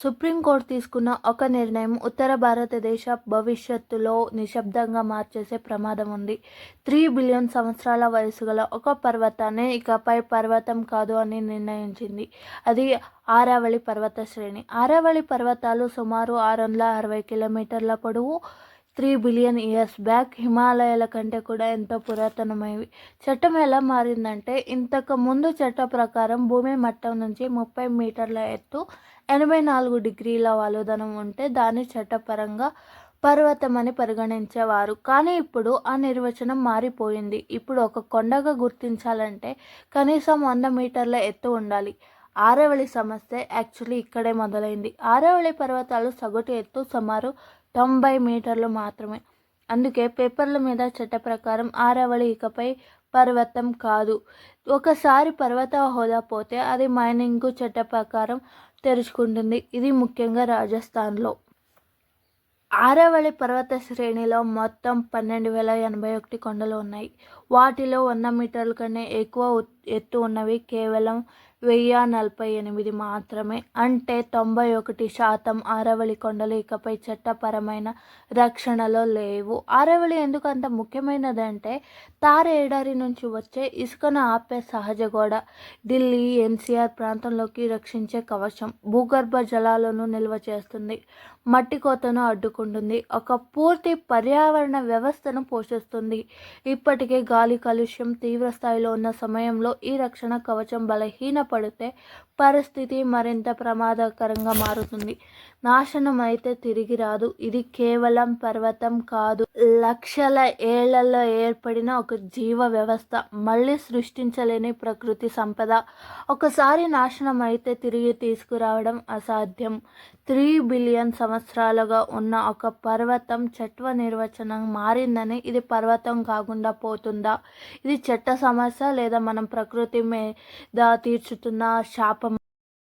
Supreme court తీసుకున్న ఒక నిర్ణయం ఉత్తర భారతదేశ భవిష్యత్తులో నిశ్శబ్దంగా మార్చేసే ప్రమాదం ఉంది. 3 బిలియన్ సంవత్సరాల వయసు గల ఒక పర్వతాన్ని ఇకపై పర్వతం కాదు అని నిర్ణయించింది. అది ఆరావళి పర్వత శ్రేణి. ఆరావళి పర్వతాలు సుమారు 660 కిలోమీటర్ల పొడవు, 3 బిలియన్ ఇయర్స్ బ్యాక్ హిమాలయాల కంటే కూడా ఎంతో పురాతనమైనవి. చట్టం ఎలా మారిందంటే, ఇంతకు ముందు చట్ట ప్రకారం భూమి మట్టం నుంచి 30 మీటర్ల ఎత్తు, 84 డిగ్రీల వాలుదనం ఉంటే దాన్ని చట్టపరంగా పర్వతం అని పరిగణించేవారు. కానీ ఇప్పుడు ఆ నిర్వచనం మారిపోయింది. ఇప్పుడు ఒక కొండగా గుర్తించాలంటే కనీసం 100 మీటర్ల ఎత్తు ఉండాలి. ఆరావళి సమస్య యాక్చువల్లీ ఇక్కడే మొదలైంది. ఆరావళి పర్వతాలు సగటు ఎత్తు సుమారు 90 మీటర్లు మాత్రమే. అందుకే పేపర్ల మీద చట్ట ప్రకారం ఆరావళి ఇకపై పర్వతం కాదు. ఒకసారి పర్వత హోదా పోతే అది మైనింగ్కు చట్ట ప్రకారం తెరుచుకుంటుంది. ఇది ముఖ్యంగా రాజస్థాన్లో. ఆరావళి పర్వత శ్రేణిలో మొత్తం 12,081 కొండలు ఉన్నాయి. వాటిలో 100 మీటర్ల కన్నా ఎక్కువ ఎత్తు ఉన్నవి కేవలం 1,048 మాత్రమే. అంటే 91% ఆరావళి కొండలు ఇకపై చట్టపరమైన రక్షణలో లేవు. ఆరావళి ఎందుకు అంత ముఖ్యమైనదంటే, థార్ ఎడారి నుంచి వచ్చే ఇసుకను ఆపే సహజ గోడ, ఢిల్లీ ఎన్సీఆర్ ప్రాంతంలోకి రక్షించే కవచం, భూగర్భ జలాలను నిల్వ చేస్తుంది, మట్టి కోతను అడ్డుకుంటుంది, ఒక పూర్తి పర్యావరణ వ్యవస్థను పోషిస్తుంది. ఇప్పటికే గాలి కాలుష్యం తీవ్ర స్థాయిలో ఉన్న సమయంలో ఈ రక్షణ కవచం బలహీనపడితే పరిస్థితి మరింత ప్రమాదకరంగా మారుతుంది. నాశనం అయితే తిరిగి రాదు. ఇది కేవలం పర్వతం కాదు, లక్షల ఏళ్లలో ఏర్పడిన ఒక జీవ వ్యవస్థ, మళ్ళీ సృష్టించలేని ప్రకృతి సంపద. ఒకసారి నాశనం అయితే తిరిగి తీసుకురావడం అసాధ్యం. 3 బిలియన్ సంవత్సరాలుగా ఉన్న ఒక పర్వతం చట్ట నిర్వచనం మారిందని ఇది పర్వతం కాకుండా పోతుందా? ఇది చట్ట సమస్య లేదా మనం ప్రకృతి మీద తీర్చుతున్న శాపం?